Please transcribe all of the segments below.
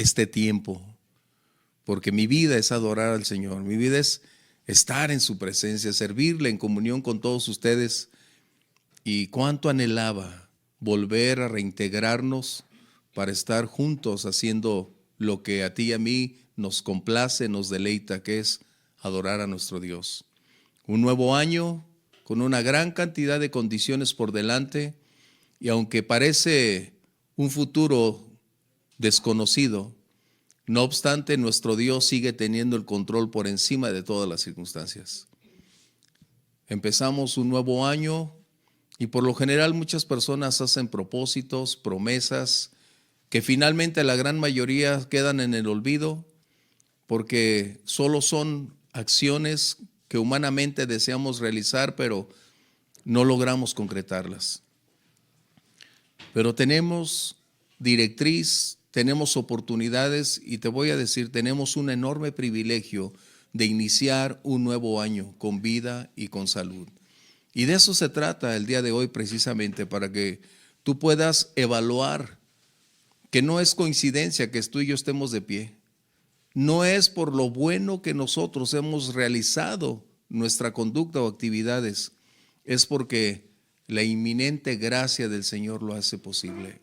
este tiempo, porque mi vida es adorar al Señor, mi vida es estar en su presencia, servirle en comunión con todos ustedes. Y cuánto anhelaba volver a reintegrarnos para estar juntos haciendo lo que a ti y a mí nos complace, nos deleita, que es adorar a nuestro Dios. Un nuevo año con una gran cantidad de condiciones por delante, y aunque parece un futuro desconocido, no obstante, nuestro Dios sigue teniendo el control por encima de todas las circunstancias. Empezamos un nuevo año y por lo general muchas personas hacen propósitos, promesas, que finalmente la gran mayoría quedan en el olvido porque solo son acciones que humanamente deseamos realizar, pero no logramos concretarlas. Pero tenemos directriz, tenemos oportunidades y te voy a decir, tenemos un enorme privilegio de iniciar un nuevo año con vida y con salud. Y de eso se trata el día de hoy precisamente, para que tú puedas evaluar que no es coincidencia que tú y yo estemos de pie. No es por lo bueno que nosotros hemos realizado nuestra conducta o actividades, es porque la inminente gracia del Señor lo hace posible.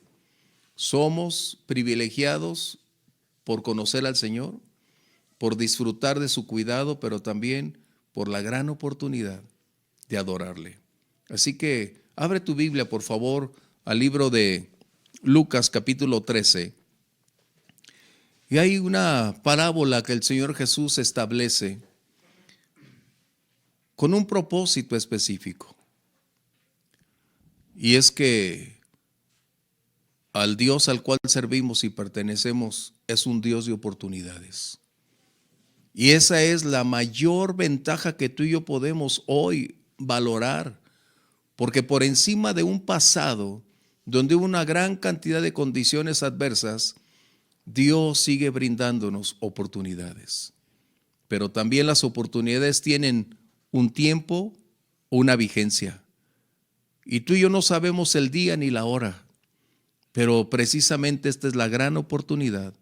Somos privilegiados por conocer al Señor, por disfrutar de su cuidado, pero también por la gran oportunidad de adorarle. Así que abre tu Biblia, por favor, al libro de Lucas capítulo 13. Y hay una parábola que el Señor Jesús establece con un propósito específico. Y es que al Dios al cual servimos y pertenecemos es un Dios de oportunidades. Y esa es la mayor ventaja que tú y yo podemos hoy valorar, porque por encima de un pasado donde hubo una gran cantidad de condiciones adversas, Dios sigue brindándonos oportunidades. Pero también las oportunidades tienen un tiempo, una vigencia. Y tú y yo no sabemos el día ni la hora, pero precisamente esta es la gran oportunidad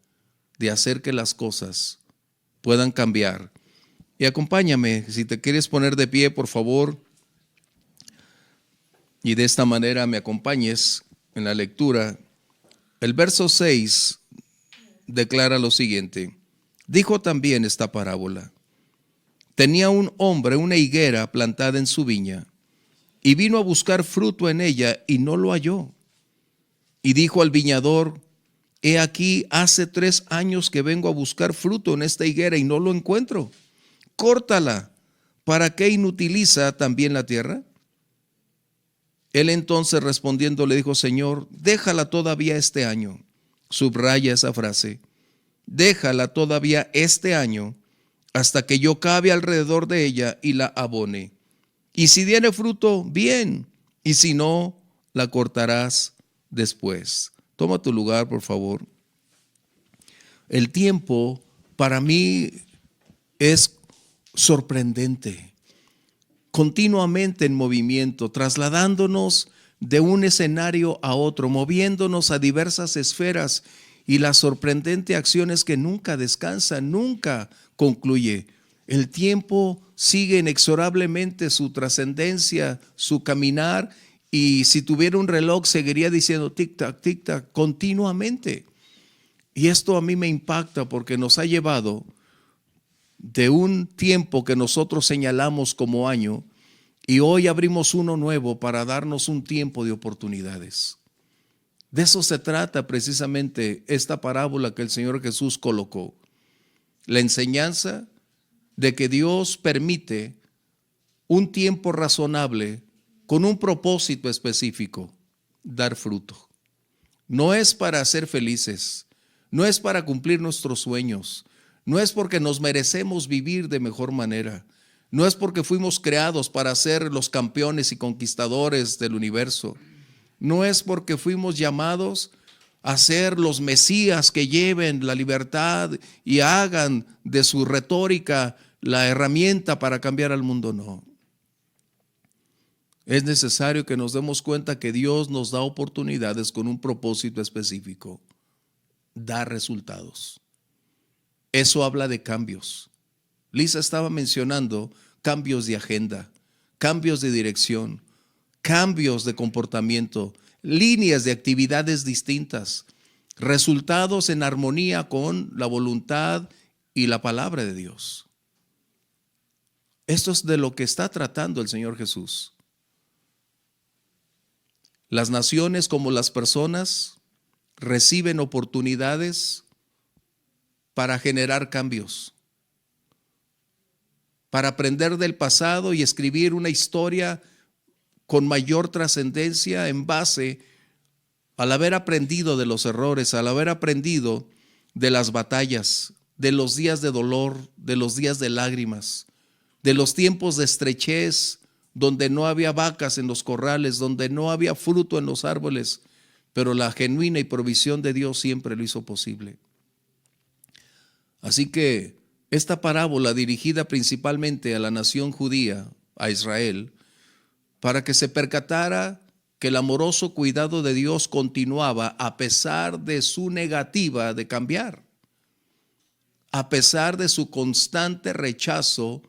de hacer que las cosas puedan cambiar. Y acompáñame, si te quieres poner de pie, por favor, y de esta manera me acompañes en la lectura. El verso 6 declara lo siguiente: dijo también esta parábola. Tenía un hombre una higuera plantada en su viña, y vino a buscar fruto en ella y no lo halló. Y dijo al viñador: he aquí, hace 3 años que vengo a buscar fruto en esta higuera y no lo encuentro. Córtala. ¿Para qué inutiliza también la tierra? Él entonces respondiendo le dijo: Señor, déjala todavía este año. Subraya esa frase. Déjala todavía este año hasta que yo cabe alrededor de ella y la abone. Y si diere fruto, bien, y si no, la cortarás después. Toma tu lugar, por favor. El tiempo para mí es sorprendente, continuamente en movimiento, trasladándonos de un escenario a otro, moviéndonos a diversas esferas, y la sorprendente acción es que nunca descansa, nunca concluye. El tiempo sigue inexorablemente su trascendencia, su caminar, y si tuviera un reloj seguiría diciendo tic-tac, tic-tac, continuamente. Y esto a mí me impacta porque nos ha llevado de un tiempo que nosotros señalamos como año, y hoy abrimos uno nuevo para darnos un tiempo de oportunidades. De eso se trata precisamente esta parábola que el Señor Jesús colocó. La enseñanza de que Dios permite un tiempo razonable con un propósito específico: dar fruto. No es para ser felices, no es para cumplir nuestros sueños, no es porque nos merecemos vivir de mejor manera, no es porque fuimos creados para ser los campeones y conquistadores del universo, no es porque fuimos llamados a ser los mesías que lleven la libertad y hagan de su retórica la herramienta para cambiar al mundo, no. Es necesario que nos demos cuenta que Dios nos da oportunidades con un propósito específico: da resultados. Eso habla de cambios. Lisa estaba mencionando cambios de agenda, cambios de dirección, cambios de comportamiento, líneas de actividades distintas, resultados en armonía con la voluntad y la palabra de Dios. Esto es de lo que está tratando el Señor Jesús. Las naciones como las personas reciben oportunidades para generar cambios, para aprender del pasado y escribir una historia con mayor trascendencia en base al haber aprendido de los errores, al haber aprendido de las batallas, de los días de dolor, de los días de lágrimas, de los tiempos de estrechez, donde no había vacas en los corrales, donde no había fruto en los árboles, pero la genuina y provisión de Dios siempre lo hizo posible. Así que esta parábola, dirigida principalmente a la nación judía, a Israel, para que se percatara que el amoroso cuidado de Dios continuaba a pesar de su negativa de cambiar, a pesar de su constante rechazo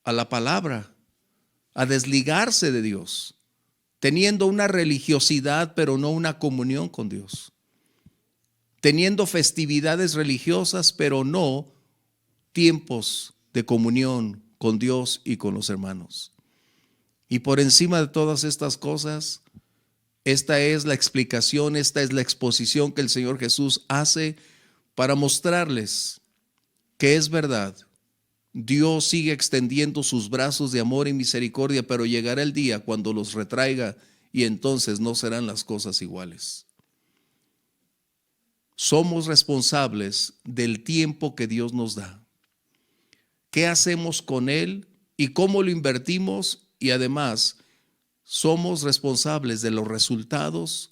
a la palabra, a desligarse de Dios, teniendo una religiosidad pero no una comunión con Dios, teniendo festividades religiosas pero no tiempos de comunión con Dios y con los hermanos. Y por encima de todas estas cosas, esta es la explicación, esta es la exposición que el Señor Jesús hace para mostrarles que es verdad. Dios sigue extendiendo sus brazos de amor y misericordia, pero llegará el día cuando los retraiga y entonces no serán las cosas iguales. Somos responsables del tiempo que Dios nos da. ¿Qué hacemos con él y cómo lo invertimos? Y además, somos responsables de los resultados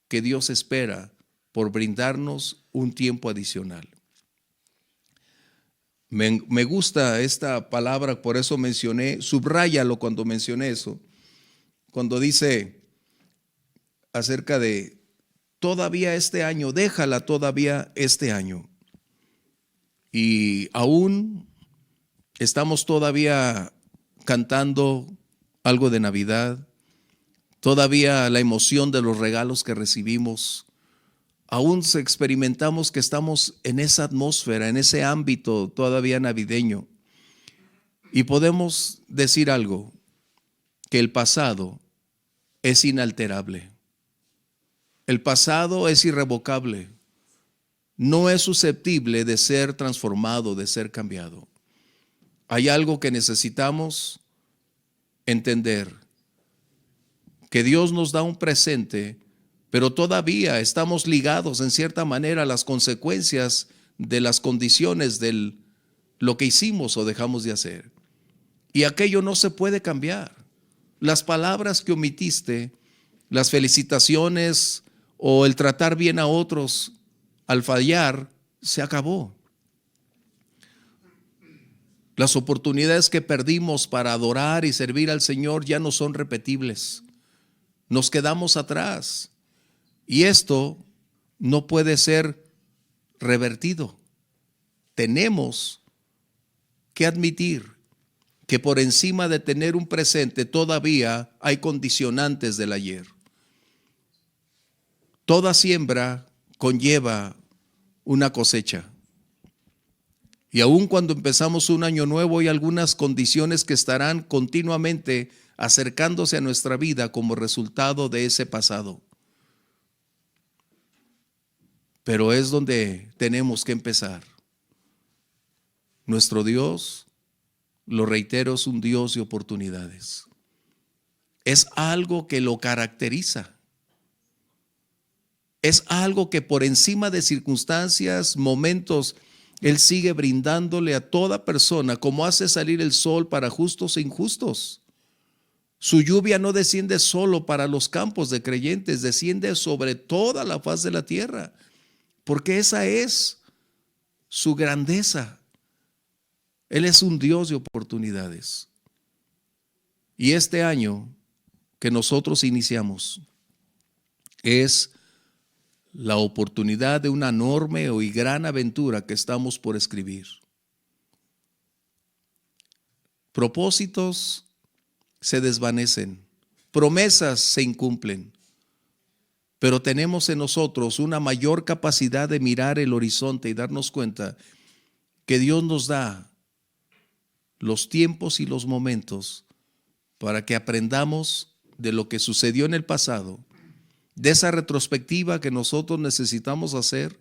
que Dios espera por brindarnos un tiempo adicional. Me gusta esta palabra, por eso mencioné, subráyalo cuando mencioné eso, cuando dice acerca de todavía este año, déjala todavía este año. Y aún estamos todavía cantando algo de Navidad, todavía la emoción de los regalos que recibimos, aún experimentamos que estamos en esa atmósfera, en ese ámbito todavía navideño. Y podemos decir algo, que el pasado es inalterable. El pasado es irrevocable. No es susceptible de ser transformado, de ser cambiado. Hay algo que necesitamos entender, que Dios nos da un presente, pero todavía estamos ligados en cierta manera a las consecuencias de las condiciones de lo que hicimos o dejamos de hacer. Y aquello no se puede cambiar. Las palabras que omitiste, las felicitaciones o el tratar bien a otros al fallar, se acabó. Las oportunidades que perdimos para adorar y servir al Señor ya no son repetibles. Nos quedamos atrás. Y esto no puede ser revertido. Tenemos que admitir que por encima de tener un presente todavía hay condicionantes del ayer. Toda siembra conlleva una cosecha. Y aun cuando empezamos un año nuevo, hay algunas condiciones que estarán continuamente acercándose a nuestra vida como resultado de ese pasado. Pero es donde tenemos que empezar. Nuestro Dios, lo reitero, es un Dios de oportunidades. Es algo que lo caracteriza. Es algo que por encima de circunstancias, momentos, Él sigue brindándole a toda persona, como hace salir el sol para justos e injustos. Su lluvia no desciende solo para los campos de creyentes, desciende sobre toda la faz de la tierra, porque esa es su grandeza. Él es un Dios de oportunidades. Y este año que nosotros iniciamos es la oportunidad de una enorme y gran aventura que estamos por escribir. Propósitos se desvanecen, promesas se incumplen, pero tenemos en nosotros una mayor capacidad de mirar el horizonte y darnos cuenta que Dios nos da los tiempos y los momentos para que aprendamos de lo que sucedió en el pasado, de esa retrospectiva que nosotros necesitamos hacer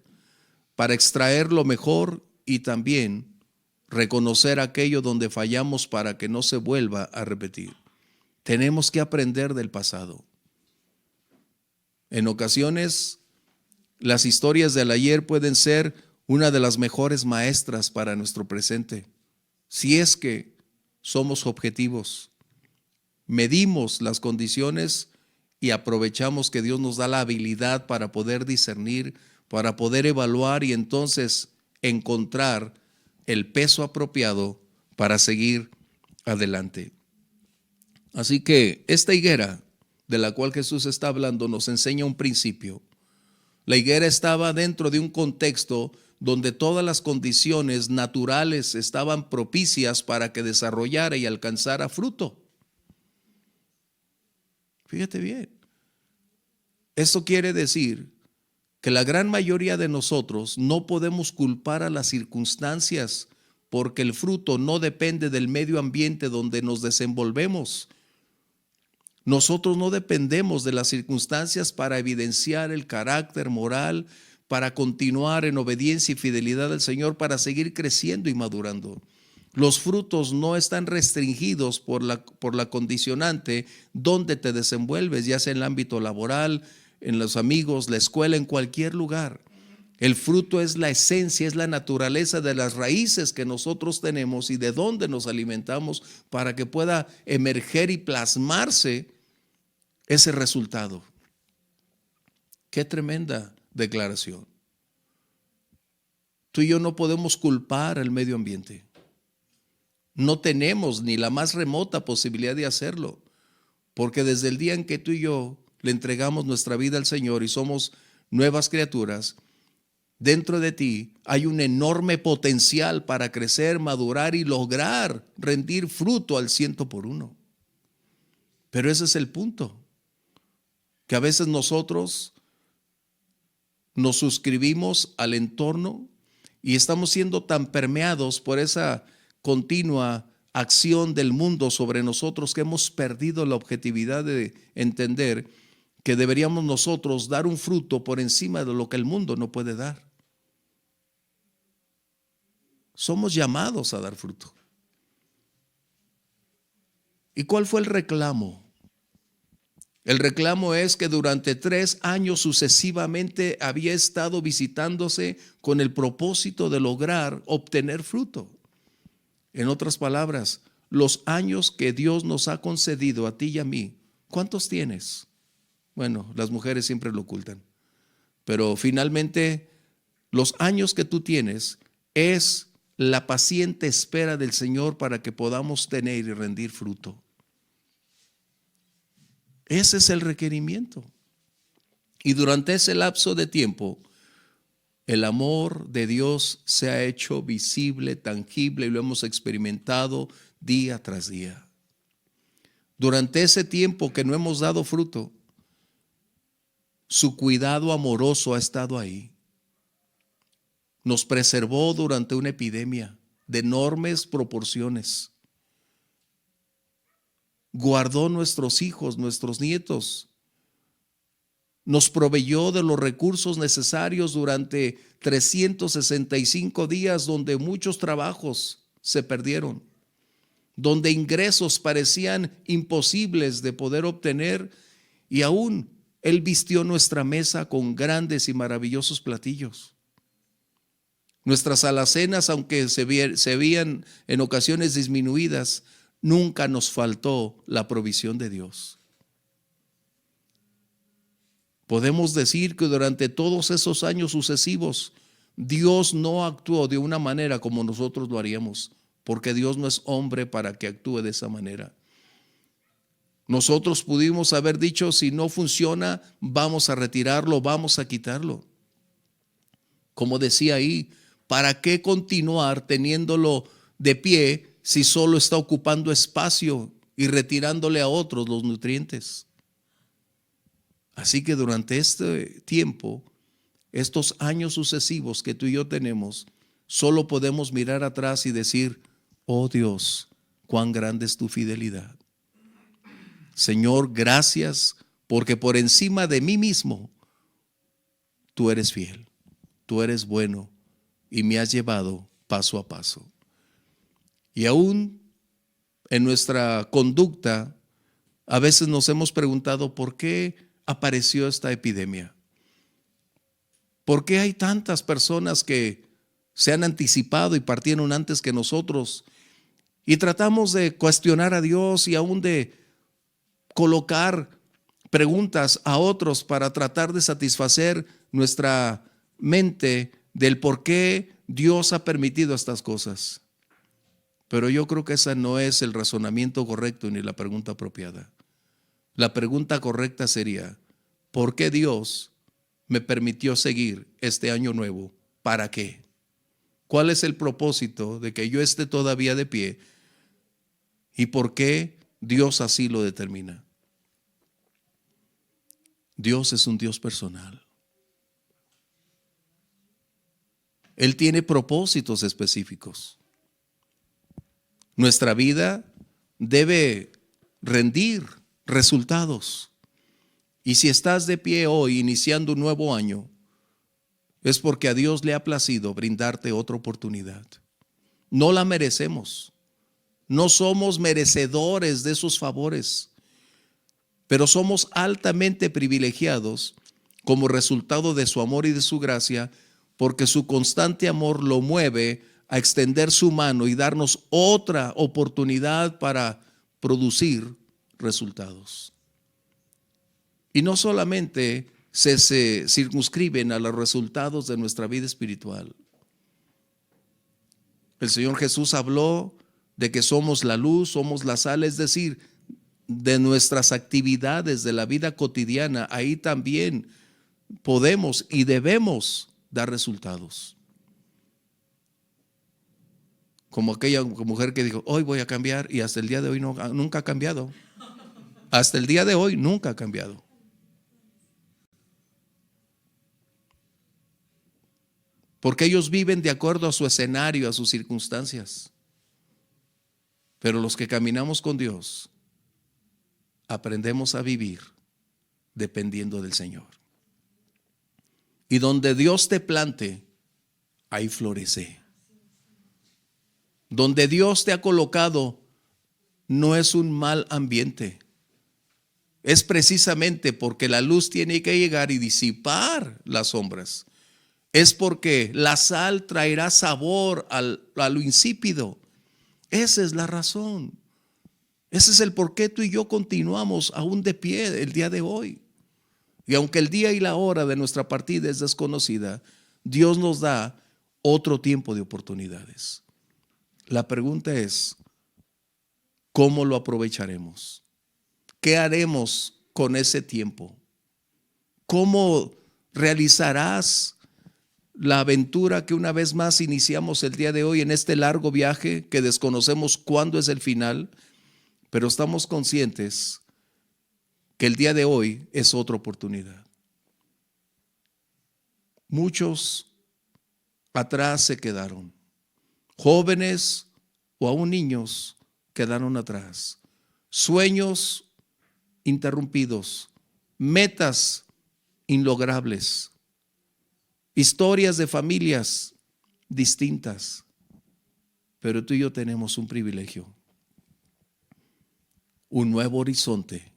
para extraer lo mejor y también reconocer aquello donde fallamos para que no se vuelva a repetir. Tenemos que aprender del pasado. En ocasiones, las historias del ayer pueden ser una de las mejores maestras para nuestro presente, si es que somos objetivos, medimos las condiciones y aprovechamos que Dios nos da la habilidad para poder discernir, para poder evaluar y entonces encontrar el peso apropiado para seguir adelante. Así que esta higuera de la cual Jesús está hablando nos enseña un principio. La higuera estaba dentro de un contexto donde todas las condiciones naturales estaban propicias para que desarrollara y alcanzara fruto. Fíjate bien. Esto quiere decir que la gran mayoría de nosotros no podemos culpar a las circunstancias porque el fruto no depende del medio ambiente donde nos desenvolvemos. Nosotros no dependemos de las circunstancias para evidenciar el carácter moral, para continuar en obediencia y fidelidad al Señor, para seguir creciendo y madurando. Los frutos no están restringidos por la condicionante donde te desenvuelves, ya sea en el ámbito laboral, en los amigos, la escuela, en cualquier lugar. El fruto es la esencia, es la naturaleza de las raíces que nosotros tenemos y de donde nos alimentamos para que pueda emerger y plasmarse ese resultado. Qué tremenda declaración. Tú y yo no podemos culpar al medio ambiente. No tenemos ni la más remota posibilidad de hacerlo, porque desde el día en que tú y yo le entregamos nuestra vida al Señor y somos nuevas criaturas, dentro de ti hay un enorme potencial para crecer, madurar y lograr rendir fruto al 100%. Pero ese es el punto, que a veces nosotros nos suscribimos al entorno y estamos siendo tan permeados por esa continua acción del mundo sobre nosotros que hemos perdido la objetividad de entender que deberíamos nosotros dar un fruto por encima de lo que el mundo no puede dar. Somos llamados a dar fruto. ¿Y cuál fue el reclamo? El reclamo es que durante 3 años sucesivamente había estado visitándose con el propósito de lograr obtener fruto. En otras palabras, los años que Dios nos ha concedido a ti y a mí, ¿cuántos tienes? Bueno, las mujeres siempre lo ocultan, pero finalmente los años que tú tienes es la paciente espera del Señor para que podamos tener y rendir fruto. Ese es el requerimiento. Y durante ese lapso de tiempo, el amor de Dios se ha hecho visible, tangible, y lo hemos experimentado día tras día. Durante ese tiempo que no hemos dado fruto, su cuidado amoroso ha estado ahí. Nos preservó durante una epidemia de enormes proporciones. Guardó nuestros hijos, nuestros nietos. Nos proveyó de los recursos necesarios durante 365 días donde muchos trabajos se perdieron, donde ingresos parecían imposibles de poder obtener y aún Él vistió nuestra mesa con grandes y maravillosos platillos. Nuestras alacenas, aunque se veían en ocasiones disminuidas, nunca nos faltó la provisión de Dios. Podemos decir que durante todos esos años sucesivos, Dios no actuó de una manera como nosotros lo haríamos, porque Dios no es hombre para que actúe de esa manera. Nosotros pudimos haber dicho, si no funciona, vamos a retirarlo, vamos a quitarlo. Como decía ahí, ¿para qué continuar teniéndolo de pie si solo está ocupando espacio y retirándole a otros los nutrientes? Así que durante este tiempo, estos años sucesivos que tú y yo tenemos, solo podemos mirar atrás y decir, oh Dios, cuán grande es tu fidelidad. Señor, gracias, porque por encima de mí mismo, tú eres fiel, tú eres bueno y me has llevado paso a paso. Y aún en nuestra conducta, a veces nos hemos preguntado por qué apareció esta epidemia. ¿Por qué hay tantas personas que se han anticipado y partieron antes que nosotros? Y tratamos de cuestionar a Dios y aún de colocar preguntas a otros para tratar de satisfacer nuestra mente del por qué Dios ha permitido estas cosas. Pero yo creo que ese no es el razonamiento correcto ni la pregunta apropiada. La pregunta correcta sería, ¿por qué Dios me permitió seguir este año nuevo? ¿Para qué? ¿Cuál es el propósito de que yo esté todavía de pie? ¿Y por qué Dios así lo determina? Dios es un Dios personal. Él tiene propósitos específicos. Nuestra vida debe rendir resultados. Y si estás de pie hoy iniciando un nuevo año, es porque a Dios le ha placido brindarte otra oportunidad. No la merecemos. No somos merecedores de esos favores, pero somos altamente privilegiados como resultado de su amor y de su gracia, porque su constante amor lo mueve a extender su mano y darnos otra oportunidad para producir resultados. Y no solamente se circunscriben a los resultados de nuestra vida espiritual. El Señor Jesús habló de que somos la luz, somos la sal, es decir, de nuestras actividades de la vida cotidiana, ahí también podemos y debemos dar resultados. Como aquella mujer que dijo, hoy voy a cambiar, y hasta el día de hoy nunca ha cambiado. Hasta el día de hoy nunca ha cambiado. Porque ellos viven de acuerdo a su escenario, a sus circunstancias. Pero los que caminamos con Dios, aprendemos a vivir dependiendo del Señor. Y donde Dios te plante, ahí florece. Donde Dios te ha colocado, no es un mal ambiente. Es precisamente porque la luz tiene que llegar y disipar las sombras. Es porque la sal traerá sabor a lo insípido. Esa es la razón. Ese es el por qué tú y yo continuamos aún de pie el día de hoy. Y aunque el día y la hora de nuestra partida es desconocida, Dios nos da otro tiempo de oportunidades. La pregunta es, ¿cómo lo aprovecharemos? ¿Qué haremos con ese tiempo? ¿Cómo realizarás la aventura que una vez más iniciamos el día de hoy en este largo viaje que desconocemos cuándo es el final, pero estamos conscientes que el día de hoy es otra oportunidad? Muchos atrás se quedaron, jóvenes o aún niños quedaron atrás, sueños interrumpidos, metas inlogrables, historias de familias distintas, pero tú y yo tenemos un privilegio, un nuevo horizonte,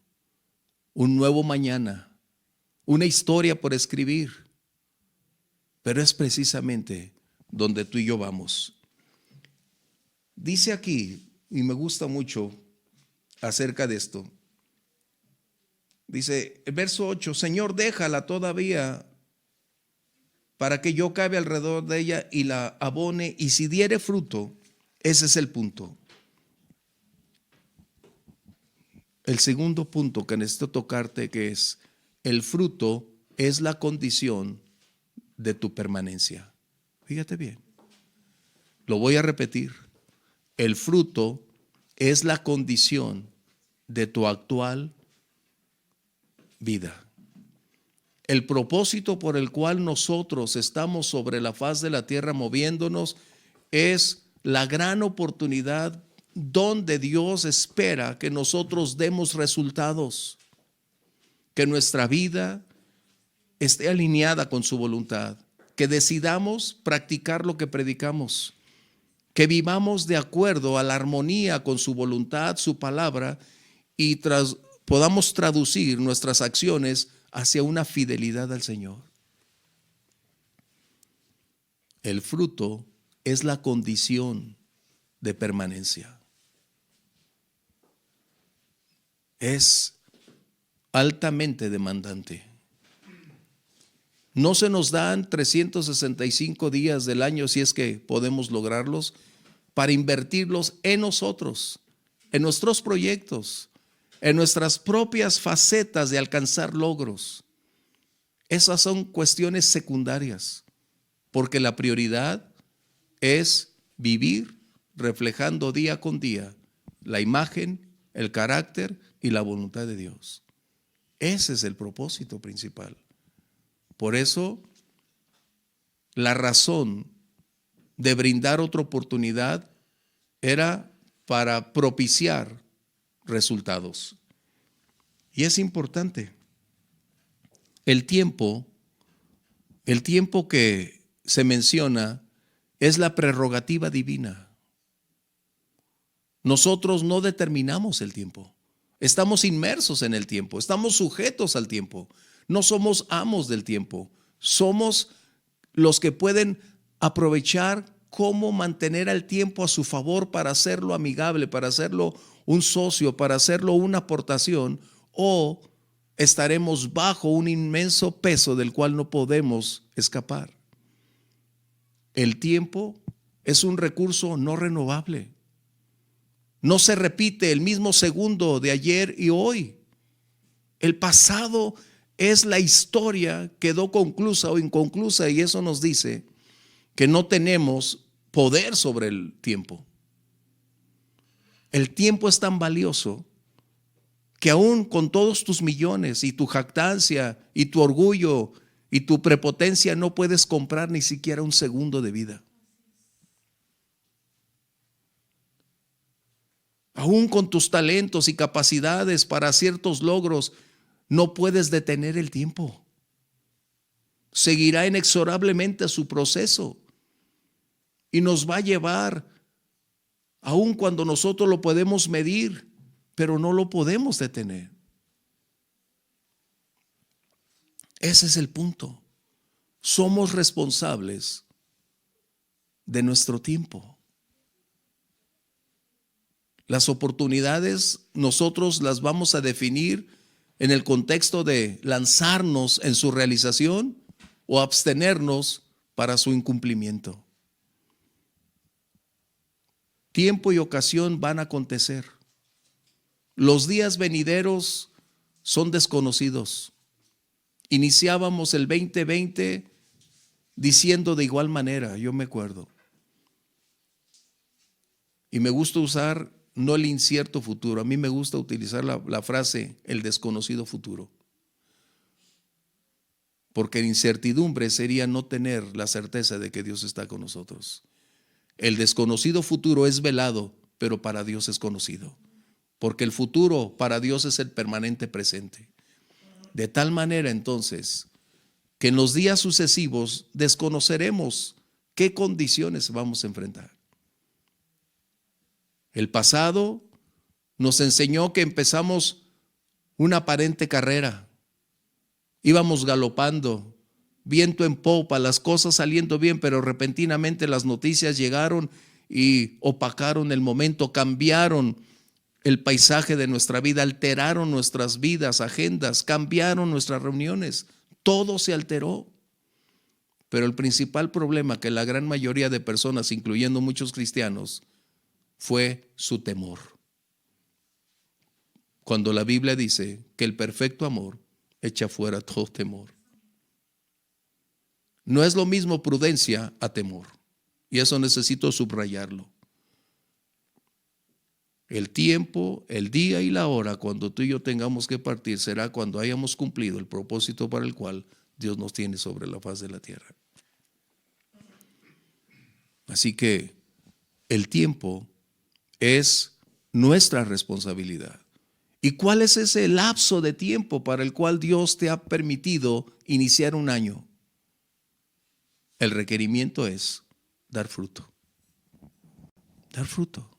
un nuevo mañana, una historia por escribir, pero es precisamente donde tú y yo vamos. Dice aquí, y me gusta mucho acerca de esto, dice el verso 8, Señor, déjala todavía para que yo cabe alrededor de ella y la abone, y si diere fruto, ese es el punto. el segundo punto que necesito tocarte, que es: el fruto es la condición de tu permanencia. Fíjate bien, lo voy a repetir. El fruto es la condición de tu actual vida. El propósito por el cual nosotros estamos sobre la faz de la tierra moviéndonos es la gran oportunidad donde Dios espera que nosotros demos resultados, que nuestra vida esté alineada con su voluntad, que decidamos practicar lo que predicamos, que vivamos de acuerdo a la armonía con su voluntad, su palabra, y podamos traducir nuestras acciones hacia una fidelidad al Señor. El fruto es la condición de permanencia. Es altamente demandante. No se nos dan 365 días del año, si es que podemos lograrlos, para invertirlos en nosotros, en nuestros proyectos, en nuestras propias facetas de alcanzar logros. Esas son cuestiones secundarias, porque la prioridad es vivir reflejando día con día la imagen, el carácter y la voluntad de Dios. Ese es el propósito principal. Por eso, la razón de brindar otra oportunidad era para propiciar resultados. Y es importante. El tiempo que se menciona es la prerrogativa divina. Nosotros no determinamos el tiempo. Estamos inmersos en el tiempo, estamos sujetos al tiempo. No somos amos del tiempo. Somos los que pueden aprovechar cómo mantener al tiempo a su favor para hacerlo amigable, para hacerlo un socio, para hacerlo una aportación, o estaremos bajo un inmenso peso del cual no podemos escapar. El tiempo es un recurso no renovable. No se repite el mismo segundo de ayer y hoy. El pasado es la historia, quedó conclusa o inconclusa, y eso nos dice que no tenemos poder sobre el tiempo. El tiempo es tan valioso que aún con todos tus millones y tu jactancia y tu orgullo y tu prepotencia no puedes comprar ni siquiera un segundo de vida. Aún con tus talentos y capacidades para ciertos logros, no puedes detener el tiempo. Seguirá inexorablemente su proceso y nos va a llevar, aun cuando nosotros lo podemos medir, pero no lo podemos detener. Ese es el punto. Somos responsables de nuestro tiempo. Las oportunidades nosotros las vamos a definir en el contexto de lanzarnos en su realización o abstenernos para su incumplimiento. Tiempo y ocasión van a acontecer. Los días venideros son desconocidos. Iniciábamos el 2020 diciendo de igual manera, yo me acuerdo. Y me gusta usar no el incierto futuro, a mí me gusta utilizar la frase el desconocido futuro. Porque incertidumbre sería no tener la certeza de que Dios está con nosotros. El desconocido futuro es velado, pero para Dios es conocido. Porque el futuro para Dios es el permanente presente. De tal manera entonces que en los días sucesivos desconoceremos qué condiciones vamos a enfrentar. El pasado nos enseñó que empezamos una aparente carrera. Íbamos galopando, viento en popa, las cosas saliendo bien, pero repentinamente las noticias llegaron y opacaron el momento, cambiaron el paisaje de nuestra vida, alteraron nuestras vidas, agendas, cambiaron nuestras reuniones, todo se alteró. Pero el principal problema que la gran mayoría de personas, incluyendo muchos cristianos, fue su temor. cuando la Biblia dice que el perfecto amor echa fuera todo temor. No es lo mismo prudencia a temor, y eso necesito subrayarlo. El tiempo, el día y la hora cuando tú y yo tengamos que partir será cuando hayamos cumplido el propósito para el cual Dios nos tiene sobre la faz de la tierra. Así que el tiempo es nuestra responsabilidad. ¿Y cuál es ese lapso de tiempo para el cual Dios te ha permitido iniciar un año? El requerimiento es dar fruto. Dar fruto.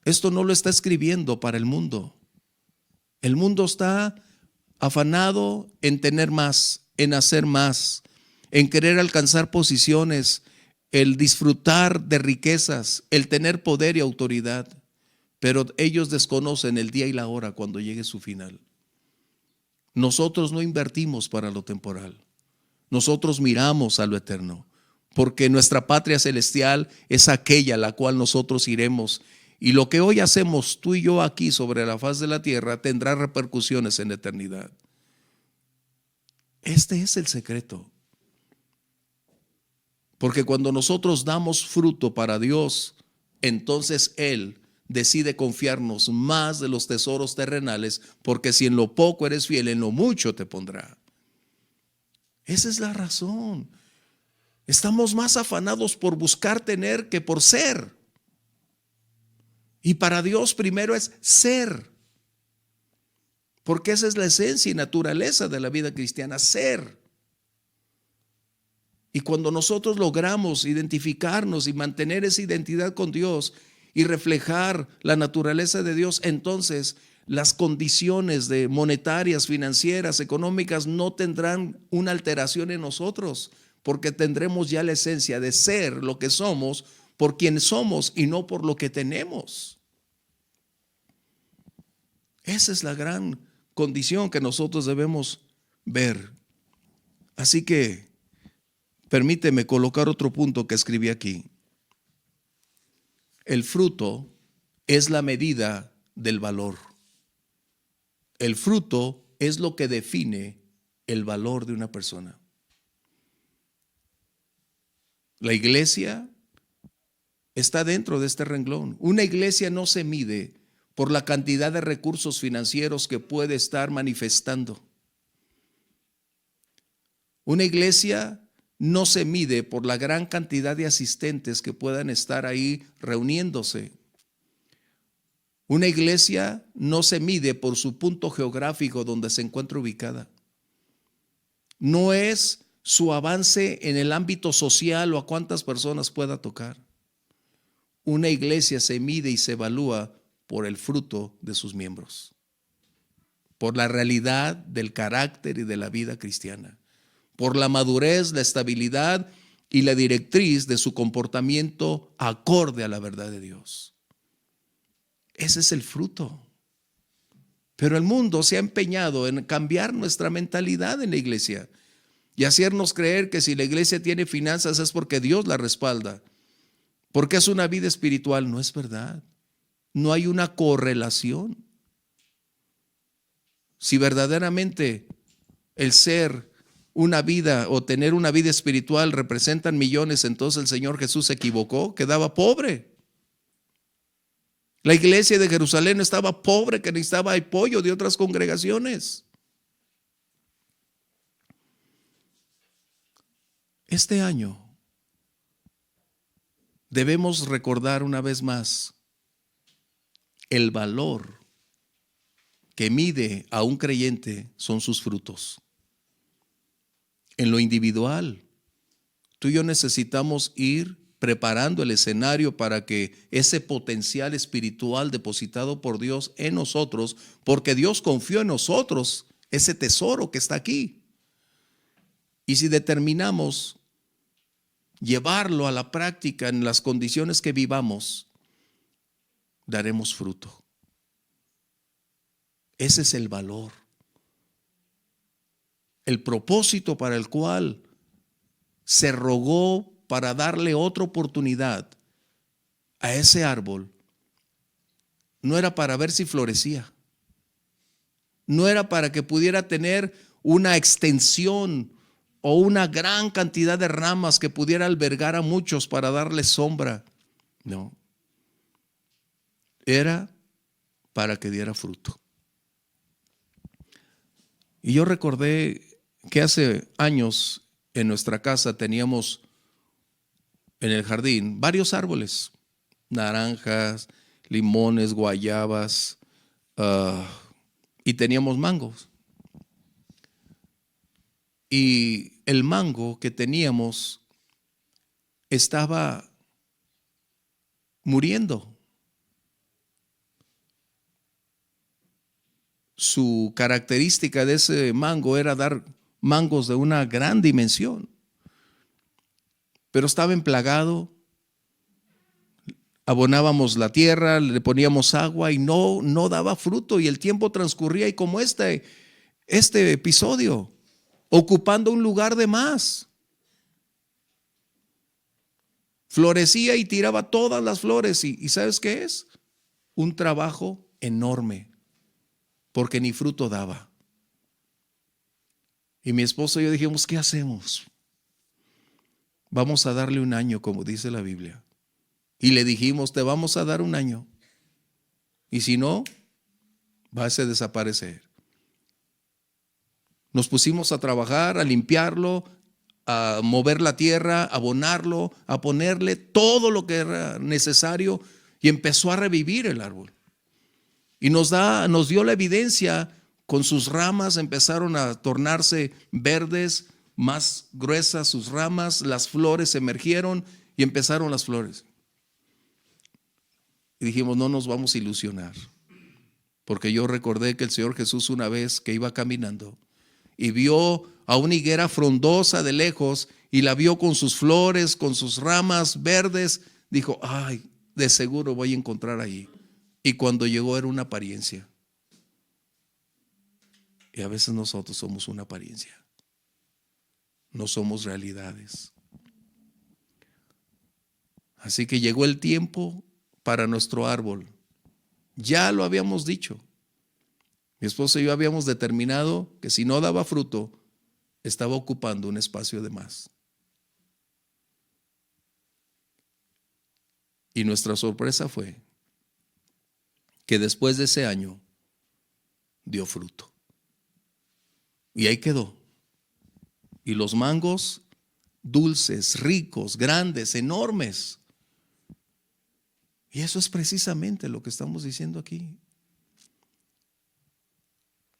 Esto no lo está escribiendo para el mundo. El mundo está afanado en tener más, en hacer más, en querer alcanzar posiciones, el disfrutar de riquezas, el tener poder y autoridad. Pero ellos desconocen el día y la hora cuando llegue su final. Nosotros no invertimos para lo temporal. Nosotros miramos a lo eterno, porque nuestra patria celestial es aquella a la cual nosotros iremos. Y lo que hoy hacemos tú y yo aquí sobre la faz de la tierra tendrá repercusiones en la eternidad. Este es el secreto. Porque cuando nosotros damos fruto para Dios, entonces Él decide confiarnos más de los tesoros terrenales, porque si en lo poco eres fiel, en lo mucho te pondrá. Esa es la razón. Estamos más afanados por buscar tener que por ser. Y para Dios primero es ser. Porque esa es la esencia y naturaleza de la vida cristiana, ser. Y cuando nosotros logramos identificarnos y mantener esa identidad con Dios y reflejar la naturaleza de Dios, entonces las condiciones monetarias, financieras, económicas no tendrán una alteración en nosotros, porque tendremos ya la esencia de ser lo que somos por quien somos y no por lo que tenemos. Esa es la gran condición que nosotros debemos ver. Así que permíteme colocar otro punto que escribí aquí. El fruto es la medida del valor. El fruto es lo que define el valor de una persona. La iglesia está dentro de este renglón. Una iglesia no se mide por la cantidad de recursos financieros que puede estar manifestando. Una iglesia no se mide por la gran cantidad de asistentes que puedan estar ahí reuniéndose. Una iglesia no se mide por su punto geográfico donde se encuentra ubicada. No es su avance en el ámbito social o a cuántas personas pueda tocar. Una iglesia se mide y se evalúa por el fruto de sus miembros, por la realidad del carácter y de la vida cristiana, por la madurez, la estabilidad y la directriz de su comportamiento acorde a la verdad de Dios. Ese es el fruto. Pero el mundo se ha empeñado en cambiar nuestra mentalidad en la iglesia y hacernos creer que si la iglesia tiene finanzas es porque Dios la respalda, porque es una vida espiritual. No es verdad. No hay una correlación. Si verdaderamente el ser una vida o tener una vida espiritual representan millones, entonces el Señor Jesús se equivocó, quedaba pobre. La iglesia de Jerusalén estaba pobre, que necesitaba apoyo de otras congregaciones. Este año debemos recordar una vez más el valor que mide a un creyente son sus frutos. En lo individual, tú y yo necesitamos ir preparando el escenario para que ese potencial espiritual depositado por Dios en nosotros, porque Dios confió en nosotros ese tesoro que está aquí. Y si determinamos llevarlo a la práctica en las condiciones que vivamos, daremos fruto. Ese es el valor. El propósito para el cual se rogó para darle otra oportunidad a ese árbol no era para ver si florecía. No era para que pudiera tener una extensión o una gran cantidad de ramas que pudiera albergar a muchos para darles sombra. No. Era para que diera fruto. Y yo recordé que hace años en nuestra casa teníamos en el jardín varios árboles, naranjas, limones, guayabas, y teníamos mangos. Y el mango que teníamos estaba muriendo. Su característica de ese mango era dar mangos de una gran dimensión, pero estaba emplagado. Abonábamos la tierra, le poníamos agua y no daba fruto, y el tiempo transcurría, y como este episodio, ocupando un lugar de más. Florecía y tiraba todas las flores, y ¿sabes qué es? Un trabajo enorme, porque ni fruto daba. Y mi esposo y yo dijimos, ¿qué hacemos? Vamos a darle un año, como dice la Biblia. Y le dijimos, te vamos a dar un año, y si no, vas a desaparecer. Nos pusimos a trabajar, a limpiarlo, a mover la tierra, a abonarlo, a ponerle todo lo que era necesario, y empezó a revivir el árbol. Y nos dio la evidencia. Con sus ramas empezaron a tornarse verdes, más gruesas sus ramas, las flores emergieron y empezaron las flores. Y dijimos, no nos vamos a ilusionar, porque yo recordé que el Señor Jesús, una vez que iba caminando y vio a una higuera frondosa de lejos, y la vio con sus flores, con sus ramas verdes, dijo, ay, de seguro voy a encontrar ahí. Y cuando llegó era una apariencia. Y a veces nosotros somos una apariencia, no somos realidades. Así que llegó el tiempo para nuestro árbol. Ya lo habíamos dicho. Mi esposo y yo habíamos determinado que si no daba fruto, estaba ocupando un espacio de más. Y nuestra sorpresa fue que después de ese año dio fruto. Y ahí quedó. Y los mangos dulces, ricos, grandes, enormes. Y eso es precisamente lo que estamos diciendo aquí.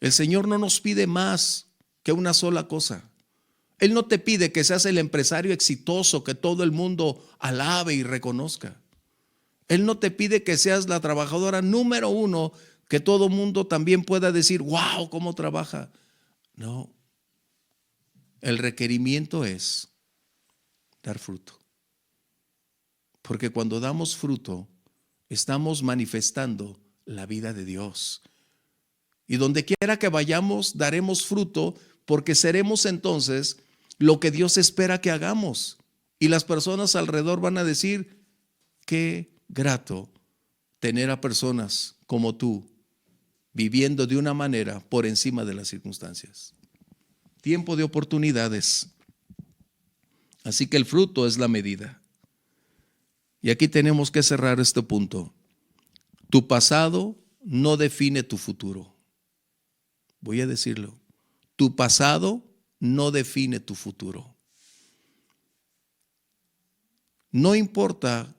El Señor no nos pide más que una sola cosa. Él no te pide que seas el empresario exitoso que todo el mundo alabe y reconozca. Él no te pide que seas la trabajadora número uno, que todo el mundo también pueda decir, wow, cómo trabaja. No. El requerimiento es dar fruto. Porque cuando damos fruto, estamos manifestando la vida de Dios. Y donde quiera que vayamos, daremos fruto, porque seremos entonces lo que Dios espera que hagamos. Y las personas alrededor van a decir, qué grato tener a personas como tú viviendo de una manera por encima de las circunstancias. Tiempo de oportunidades. Así que el fruto es la medida. Y aquí tenemos que cerrar este punto. Tu pasado no define tu futuro. Voy a decirlo. Tu pasado no define tu futuro. No importa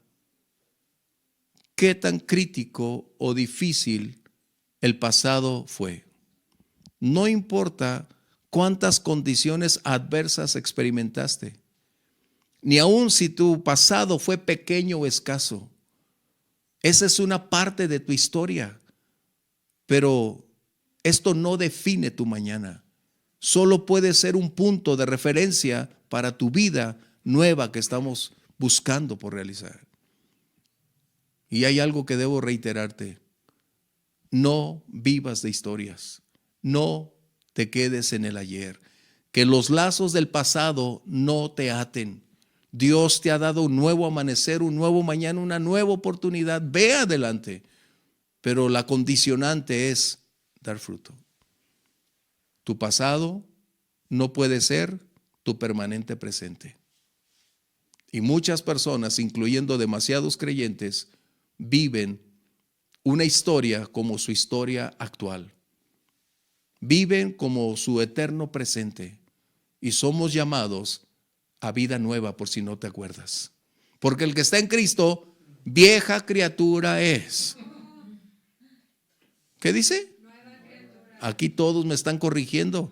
qué tan crítico o difícil el pasado fue. No importa cuántas condiciones adversas experimentaste. Ni aun si tu pasado fue pequeño o escaso. Esa es una parte de tu historia. Pero esto no define tu mañana. Solo puede ser un punto de referencia para tu vida nueva que estamos buscando por realizar. Y hay algo que debo reiterarte. No vivas de historias. No te quedes en el ayer. Que los lazos del pasado no te aten. Dios te ha dado un nuevo amanecer, un nuevo mañana, una nueva oportunidad. Ve adelante. pero la condicionante es dar fruto. Tu pasado no puede ser tu permanente presente. Y muchas personas, incluyendo demasiados creyentes, viven una historia como su historia actual. Viven como su eterno presente. Y somos llamados a vida nueva, por si no te acuerdas. Porque el que está en Cristo, vieja criatura es. ¿Qué dice? Aquí todos me están corrigiendo.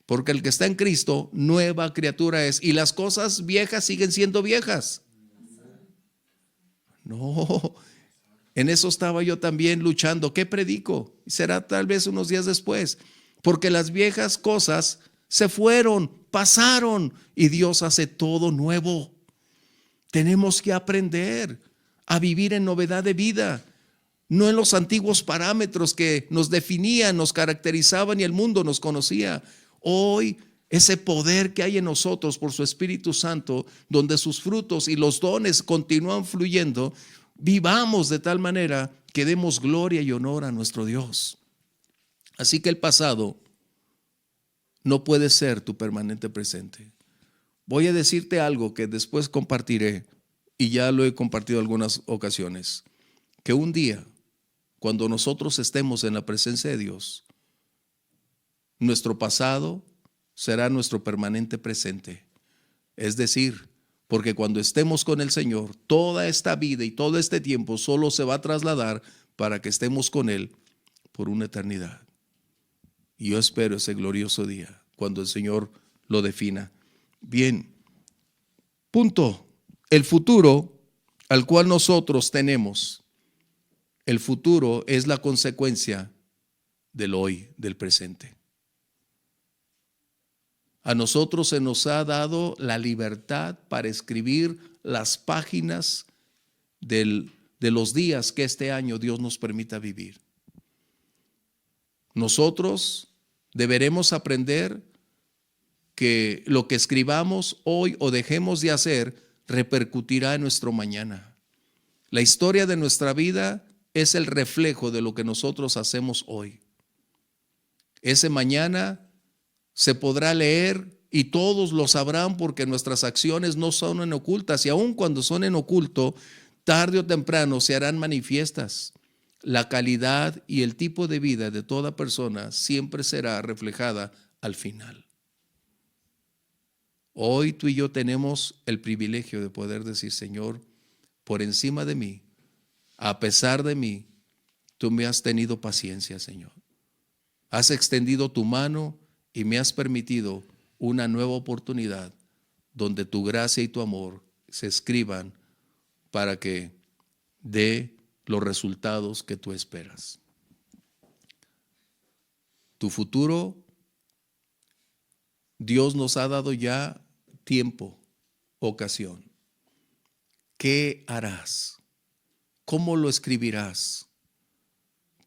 Porque el que está en Cristo, nueva criatura es. Y las cosas viejas siguen siendo viejas. No, en eso estaba yo también luchando. ¿Qué predico? Será tal vez unos días después. Porque las viejas cosas se fueron, pasaron y Dios hace todo nuevo. Tenemos que aprender a vivir en novedad de vida, no en los antiguos parámetros que nos definían, nos caracterizaban y el mundo nos conocía. Hoy ese poder que hay en nosotros por su Espíritu Santo, donde sus frutos y los dones continúan fluyendo, vivamos de tal manera que demos gloria y honor a nuestro Dios. Así que el pasado no puede ser tu permanente presente. Voy a decirte algo que después compartiré, y ya lo he compartido en algunas ocasiones, que un día, cuando nosotros estemos en la presencia de Dios, nuestro pasado será nuestro permanente presente. Es decir, porque cuando estemos con el Señor, toda esta vida y todo este tiempo solo se va a trasladar para que estemos con Él por una eternidad. Y yo espero ese glorioso día, cuando el Señor lo defina. Bien, punto. El futuro al cual nosotros tenemos, el futuro es la consecuencia del hoy, del presente. A nosotros se nos ha dado la libertad para escribir las páginas de los días que este año Dios nos permita vivir. Nosotros deberemos aprender que lo que escribamos hoy o dejemos de hacer repercutirá en nuestro mañana. La historia de nuestra vida es el reflejo de lo que nosotros hacemos hoy. Ese mañana se podrá leer y todos lo sabrán porque nuestras acciones no son en ocultas, y aun cuando son en oculto, tarde o temprano se harán manifiestas. La calidad y el tipo de vida de toda persona siempre será reflejada al final. Hoy tú y yo tenemos el privilegio de poder decir: Señor, por encima de mí, a pesar de mí, tú me has tenido paciencia, Señor. Has extendido tu mano y me has permitido una nueva oportunidad donde tu gracia y tu amor se escriban para que dé los resultados que tú esperas. Tu futuro, Dios nos ha dado ya tiempo, ocasión. ¿Qué harás? ¿Cómo lo escribirás?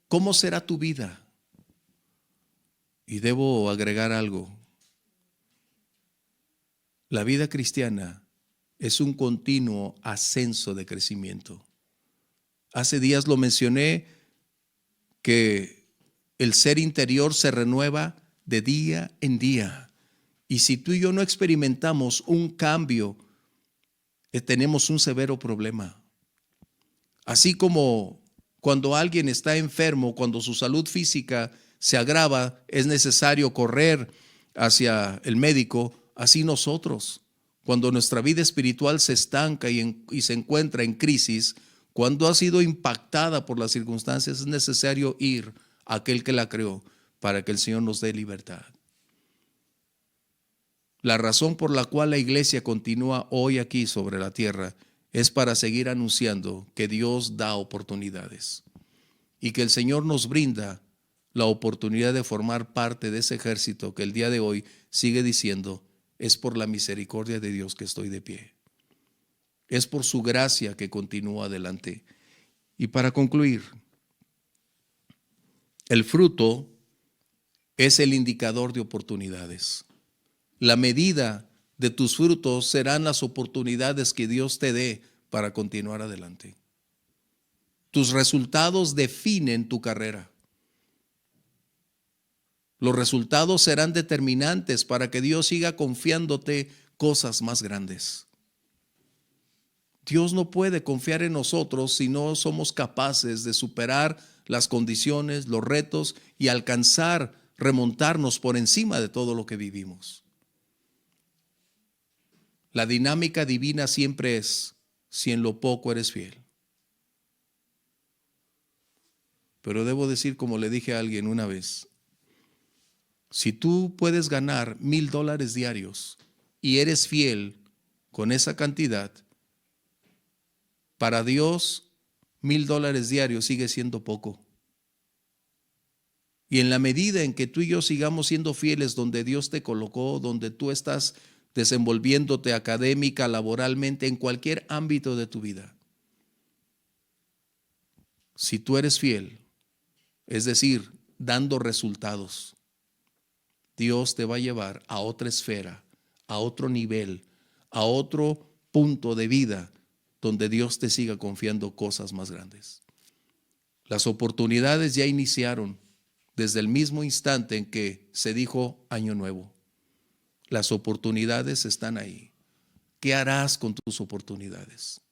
¿Cómo será tu vida? Y debo agregar algo. La vida cristiana es un continuo ascenso de crecimiento. Hace días lo mencioné, que el ser interior se renueva de día en día. Y si tú y yo no experimentamos un cambio, tenemos un severo problema. Así como cuando alguien está enfermo, cuando su salud física se agrava, es necesario correr hacia el médico, así nosotros, cuando nuestra vida espiritual se estanca y se encuentra en crisis, cuando ha sido impactada por las circunstancias, es necesario ir a aquel que la creó para que el Señor nos dé libertad. La razón por la cual la iglesia continúa hoy aquí sobre la tierra es para seguir anunciando que Dios da oportunidades y que el Señor nos brinda la oportunidad de formar parte de ese ejército que el día de hoy sigue diciendo: es por la misericordia de Dios que estoy de pie. Es por su gracia que continúo adelante. Y para concluir, el fruto es el indicador de oportunidades. La medida de tus frutos serán las oportunidades que Dios te dé para continuar adelante. Tus resultados definen tu carrera. Los resultados serán determinantes para que Dios siga confiándote cosas más grandes. Dios no puede confiar en nosotros si no somos capaces de superar las condiciones, los retos y alcanzar, remontarnos por encima de todo lo que vivimos. La dinámica divina siempre es: si en lo poco eres fiel. Pero debo decir, como le dije a alguien una vez, si tú puedes ganar $1,000 diarios y eres fiel con esa cantidad, para Dios $1,000 diarios sigue siendo poco. Y en la medida en que tú y yo sigamos siendo fieles donde Dios te colocó, donde tú estás desenvolviéndote académica, laboralmente, en cualquier ámbito de tu vida, si tú eres fiel, es decir, dando resultados, Dios te va a llevar a otra esfera, a otro nivel, a otro punto de vida donde Dios te siga confiando cosas más grandes. Las oportunidades ya iniciaron desde el mismo instante en que se dijo año nuevo. Las oportunidades están ahí. ¿Qué harás con tus oportunidades?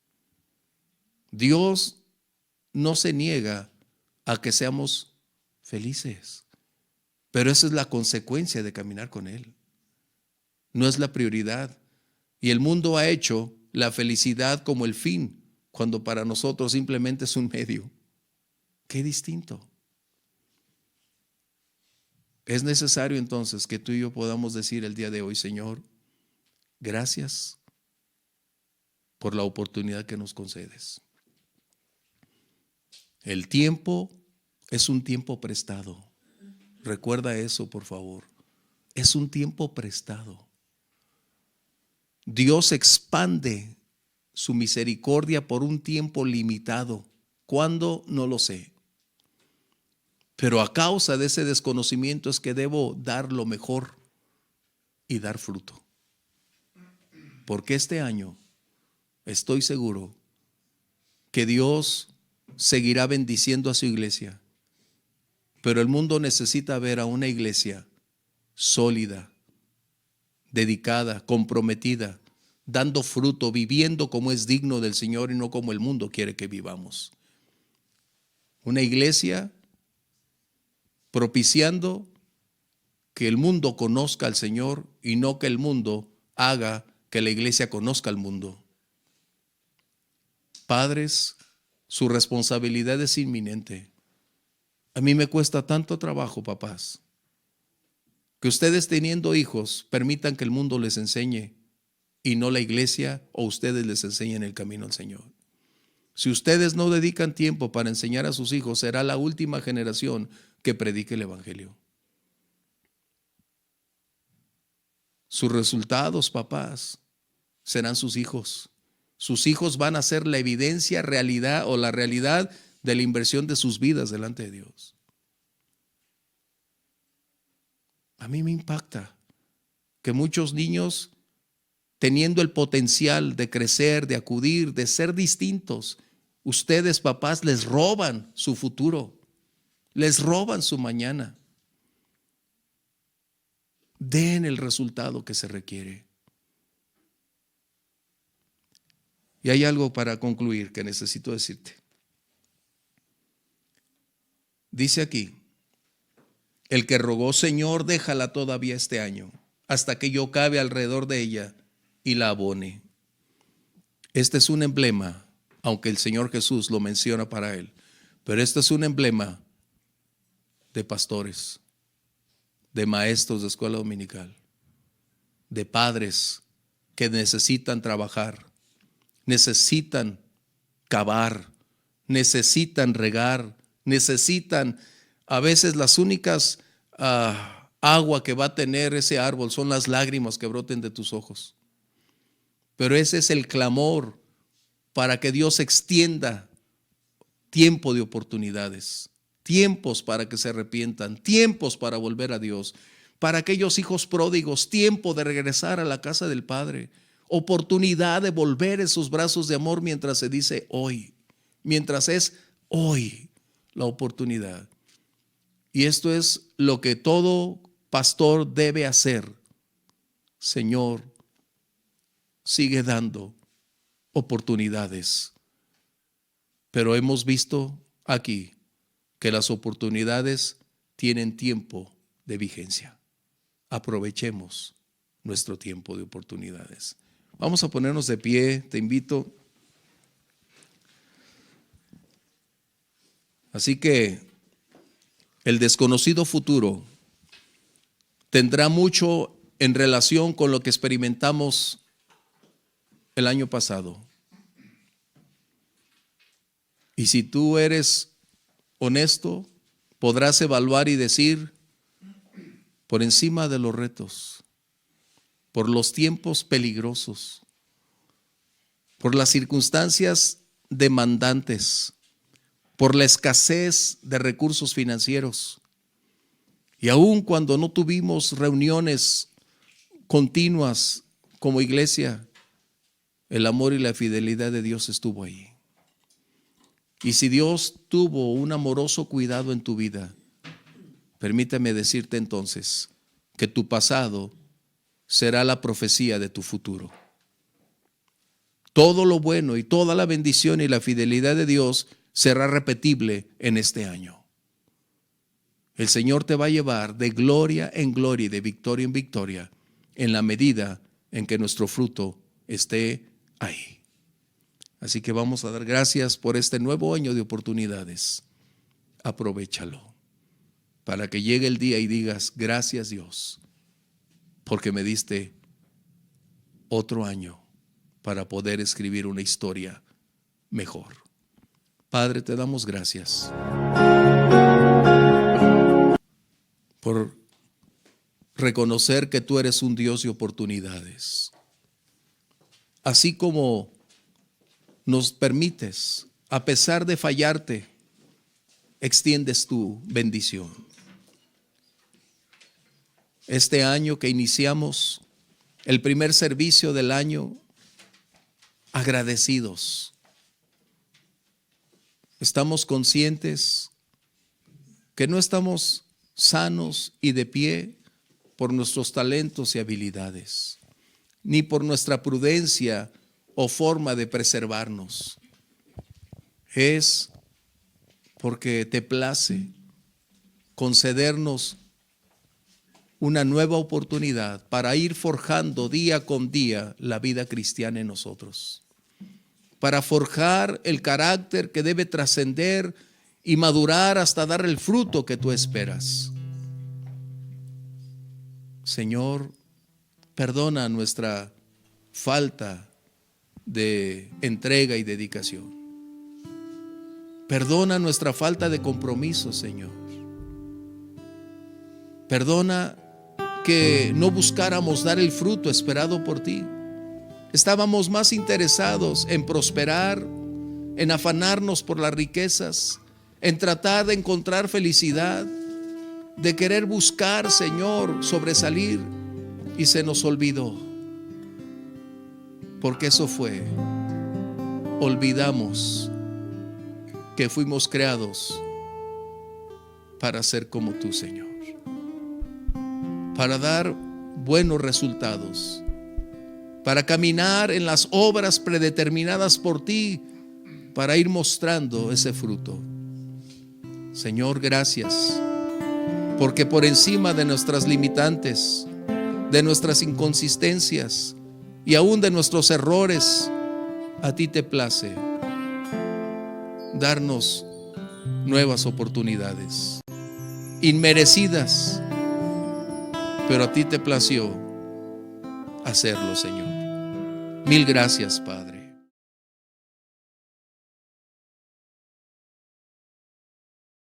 Dios no se niega a que seamos felices, pero esa es la consecuencia de caminar con Él. No es la prioridad. Y el mundo ha hecho la felicidad como el fin, cuando para nosotros simplemente es un medio. Qué distinto. Es necesario entonces que tú y yo podamos decir el día de hoy: Señor, gracias por la oportunidad que nos concedes. El tiempo es un tiempo prestado. Recuerda eso, por favor. Es un tiempo prestado. Dios expande su misericordia por un tiempo limitado. ¿Cuándo? No lo sé. Pero a causa de ese desconocimiento es que debo dar lo mejor y dar fruto. Porque este año estoy seguro que Dios seguirá bendiciendo a su iglesia. Pero el mundo necesita ver a una iglesia sólida, dedicada, comprometida, dando fruto, viviendo como es digno del Señor y no como el mundo quiere que vivamos. Una iglesia propiciando que el mundo conozca al Señor y no que el mundo haga que la iglesia conozca al mundo. Padres, su responsabilidad es inminente. A mí me cuesta tanto trabajo, papás, que ustedes teniendo hijos permitan que el mundo les enseñe y no la iglesia o ustedes les enseñen el camino al Señor. Si ustedes no dedican tiempo para enseñar a sus hijos, será la última generación que predique el evangelio. Sus resultados, papás, serán sus hijos. Sus hijos van a ser la evidencia, realidad o la realidad de la inversión de sus vidas delante de Dios. A mí me impacta que muchos niños, teniendo el potencial de crecer, de acudir, de ser distintos, ustedes, papás, les roban su futuro, les roban su mañana. Den el resultado que se requiere. Y hay algo para concluir que necesito decirte. Dice aquí: el que rogó, Señor, déjala todavía este año, hasta que yo cabe alrededor de ella y la abone. Este es un emblema, aunque el Señor Jesús lo menciona para él, pero este es un emblema de pastores, de maestros de escuela dominical, de padres que necesitan trabajar, necesitan cavar, necesitan regar, necesitan, a veces las únicas agua que va a tener ese árbol son las lágrimas que broten de tus ojos. Pero ese es el clamor para que Dios extienda tiempo de oportunidades, tiempos para que se arrepientan, tiempos para volver a Dios, para aquellos hijos pródigos, tiempo de regresar a la casa del Padre, oportunidad de volver esos brazos de amor mientras se dice hoy, mientras es hoy la oportunidad. Y esto es lo que todo pastor debe hacer. Señor, sigue dando oportunidades. Pero hemos visto aquí que las oportunidades tienen tiempo de vigencia. Aprovechemos nuestro tiempo de oportunidades. Vamos a ponernos de pie, te invito. Así que el desconocido futuro tendrá mucho en relación con lo que experimentamos el año pasado. Y si tú eres honesto, podrás evaluar y decir, por encima de los retos, por los tiempos peligrosos, por las circunstancias demandantes, por la escasez de recursos financieros, y aun cuando no tuvimos reuniones continuas como iglesia, el amor y la fidelidad de Dios estuvo ahí. Y si Dios tuvo un amoroso cuidado en tu vida, permítame decirte entonces que tu pasado será la profecía de tu futuro. Todo lo bueno y toda la bendición y la fidelidad de Dios será repetible en este año. El Señor te va a llevar de gloria en gloria y de victoria en victoria en la medida en que nuestro fruto esté ahí. Así que vamos a dar gracias por este nuevo año de oportunidades. Aprovéchalo para que llegue el día y digas, gracias Dios, porque me diste otro año para poder escribir una historia mejor. Padre, te damos gracias por reconocer que tú eres un Dios de oportunidades. Así como nos permites, a pesar de fallarte, extiendes tu bendición. Este año que iniciamos, el primer servicio del año, agradecidos. Estamos conscientes que no estamos sanos y de pie por nuestros talentos y habilidades, ni por nuestra prudencia o forma de preservarnos. Es porque te place concedernos una nueva oportunidad para ir forjando día con día la vida cristiana en nosotros, para forjar el carácter que debe trascender y madurar hasta dar el fruto que tú esperas. Señor, perdona nuestra falta de entrega y dedicación. Perdona nuestra falta de compromiso, Señor. Perdona que no buscáramos dar el fruto esperado por ti. Estábamos más interesados en prosperar, en afanarnos por las riquezas, en tratar de encontrar felicidad, de querer buscar, Señor, sobresalir, y se nos olvidó. Porque eso fue, olvidamos que fuimos creados para ser como tú, Señor, para dar buenos resultados, para caminar en las obras predeterminadas por ti, para ir mostrando ese fruto. Señor, gracias, porque por encima de nuestras limitantes, de nuestras inconsistencias y aún de nuestros errores, a ti te place darnos nuevas oportunidades, inmerecidas, pero a ti te plació hacerlo, Señor. Mil gracias, Padre.